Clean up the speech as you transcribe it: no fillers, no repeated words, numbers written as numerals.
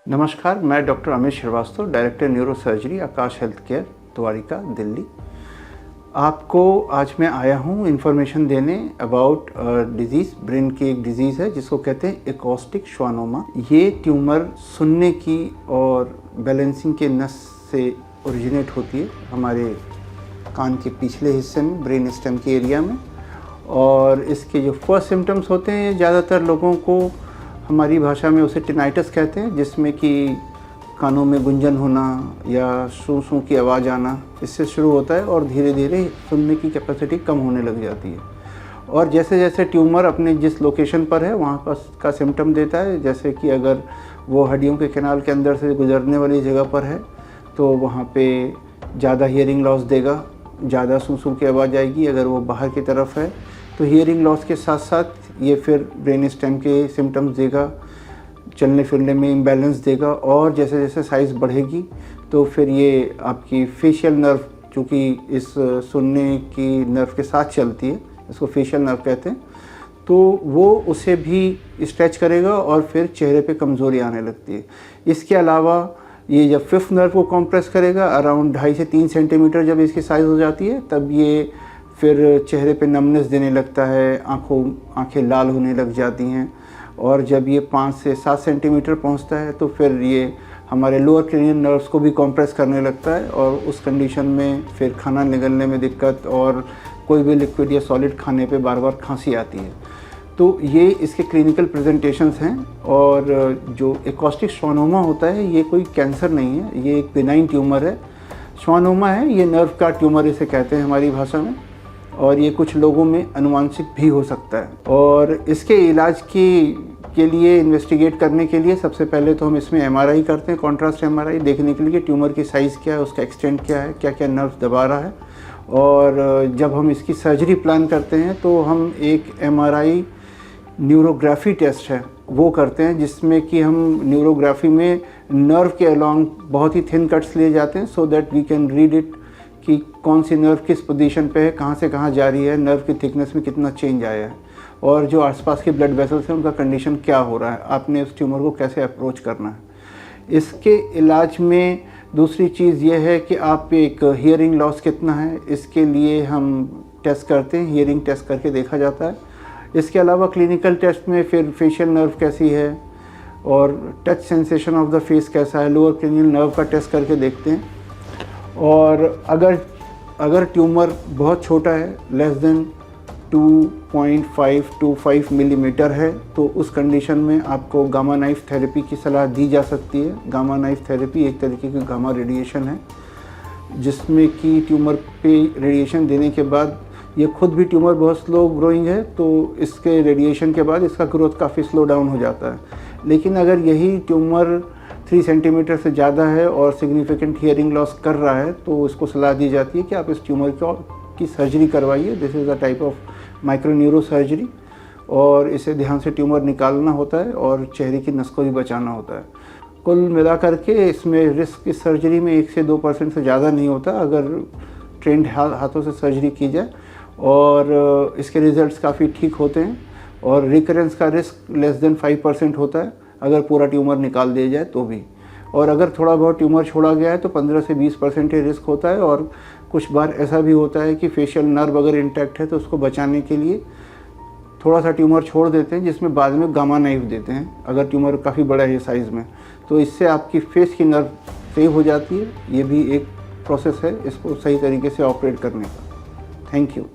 नमस्कार, मैं doctor Amit Shrivastava, director neurosurgery, Aakash health care, Dwarka, Delhi. आपको आज मैं आया हूँ इन्फॉर्मेशन देने अबाउट डिजीज़, ब्रेन की एक डिजीज़ है जिसको कहते हैं एकॉस्टिक श्वानोमा। ये ट्यूमर सुनने की और बैलेंसिंग के नस से ओरिजिनेट होती है हमारे कान के पिछले हिस्से में, ब्रेन स्टेम के एरिया में। और इसके जो फर्स्ट सिम्टम्स होते हैं, ज़्यादातर लोगों को हमारी भाषा में उसे टिनाइटस कहते हैं, जिसमें कि कानों में गुंजन होना या सूं सूं की आवाज़ आना, इससे शुरू होता है और धीरे धीरे सुनने की कैपेसिटी कम होने लग जाती है। और जैसे जैसे ट्यूमर अपने जिस लोकेशन पर है वहाँ का सिम्टम देता है, जैसे कि अगर वो हड्डियों के कैनाल के अंदर से गुजरने वाली जगह पर है तो वहाँ पे ज़्यादा हियरिंग लॉस देगा, ज़्यादा सूं सूं की आवाज़ आएगी। अगर वो बाहर की तरफ है तो हियरिंग लॉस के साथ साथ ये फिर ब्रेन स्टेम के सिम्टम्स देगा, चलने फिरने में इम्बैलेंस देगा। और जैसे जैसे साइज़ बढ़ेगी तो फिर ये आपकी फेशियल नर्व, चूँकि इस सुनने की नर्व के साथ चलती है, इसको फेशियल नर्व कहते हैं, तो वो उसे भी स्ट्रेच करेगा और फिर चेहरे पे कमज़ोरी आने लगती है। इसके अलावा ये जब फिफ्थ नर्व को कॉम्प्रेस करेगा, अराउंड 2.5 से 3 सेंटीमीटर जब इसकी साइज़ हो जाती है, तब ये फिर चेहरे पे नमनेस देने लगता है, आंखें लाल होने लग जाती हैं। और जब ये 5 से 7 सेंटीमीटर पहुंचता है तो फिर ये हमारे लोअर क्रेनियल नर्व्स को भी कॉम्प्रेस करने लगता है। और उस कंडीशन में फिर खाना निगलने में दिक्कत और कोई भी लिक्विड या सॉलिड खाने पे बार बार खांसी आती है। तो ये इसके क्लिनिकल प्रेजेंटेशंस हैं। और जो एकॉस्टिक श्वानोमा होता है ये कोई कैंसर नहीं है, ये एक बेनाइन ट्यूमर है। श्वानोमा है, ये नर्व का ट्यूमर इसे कहते हैं हमारी भाषा में। और ये कुछ लोगों में अनुवांशिक भी हो सकता है। और इसके इलाज के लिए इन्वेस्टिगेट करने के लिए सबसे पहले तो हम इसमें एमआरआई करते हैं, कॉन्ट्रास्ट एमआरआई, देखने के लिए कि ट्यूमर की साइज़ क्या है, उसका एक्सटेंट क्या है, क्या क्या नर्व दबा रहा है। और जब हम इसकी सर्जरी प्लान करते हैं तो हम एक एमआरआई न्यूरोग्राफी टेस्ट है वो करते हैं, जिसमें कि हम न्यूरोग्राफी में नर्व के अलॉन्ग बहुत ही थिन कट्स लिए जाते हैं, so that we can read it कि कौन सी नर्व किस पोजीशन पे है, कहाँ से कहाँ जा रही है, नर्व की थिकनेस में कितना चेंज आया है, और जो आसपास के ब्लड वेसल्स हैं उनका कंडीशन क्या हो रहा है, आपने उस ट्यूमर को कैसे अप्रोच करना है। इसके इलाज में दूसरी चीज़ ये है कि आप एक हियरिंग लॉस कितना है, इसके लिए हम टेस्ट करते हैं, हियरिंग टेस्ट करके देखा जाता है। इसके अलावा क्लिनिकल टेस्ट में फिर फेशियल नर्व कैसी है और touch sensation of the face कैसा है, लोअर क्रेनियल नर्व का टेस्ट करके देखते हैं। और अगर ट्यूमर बहुत छोटा है, लेस देन 2.5 to 5 मिलीमीटर है, तो उस कंडीशन में आपको गामा नाइफ थेरेपी की सलाह दी जा सकती है। गामा नाइफ थेरेपी एक तरीके की गामा रेडिएशन है, जिसमें कि ट्यूमर पे रेडिएशन देने के बाद, ये खुद भी ट्यूमर बहुत स्लो ग्रोइंग है, तो इसके रेडिएशन के बाद इसका ग्रोथ काफ़ी स्लो डाउन हो जाता है। लेकिन अगर यही ट्यूमर 3 सेंटीमीटर से ज़्यादा है और सिग्निफिकेंट हियरिंग लॉस कर रहा है, तो इसको सलाह दी जाती है कि आप इस ट्यूमर की सर्जरी करवाइए। This is a type of micro neuro surgery. और इसे ध्यान से ट्यूमर निकालना होता है और चेहरे की नस को भी बचाना होता है। कुल मिला करके इसमें रिस्क इस सर्जरी में 1 से 2% से ज़्यादा नहीं होता, अगर ट्रेंड हाथों से सर्जरी की जाए। और इसके रिजल्ट्स काफ़ी ठीक होते हैं। और रिकरेंस का रिस्क लेस देन 5% होता है अगर पूरा ट्यूमर निकाल दिया जाए तो भी। और अगर थोड़ा बहुत ट्यूमर छोड़ा गया है तो 15 से 20% ही रिस्क होता है। और कुछ बार ऐसा भी होता है कि फेशियल नर्व अगर इंटैक्ट है तो उसको बचाने के लिए थोड़ा सा ट्यूमर छोड़ देते हैं, जिसमें बाद में गामा नाइफ देते हैं अगर ट्यूमर काफ़ी बड़ा है साइज़ में, तो इससे आपकी फेस की नर्व सेव हो जाती है। ये भी एक प्रोसेस है इसको सही तरीके से ऑपरेट करने का। Thank you.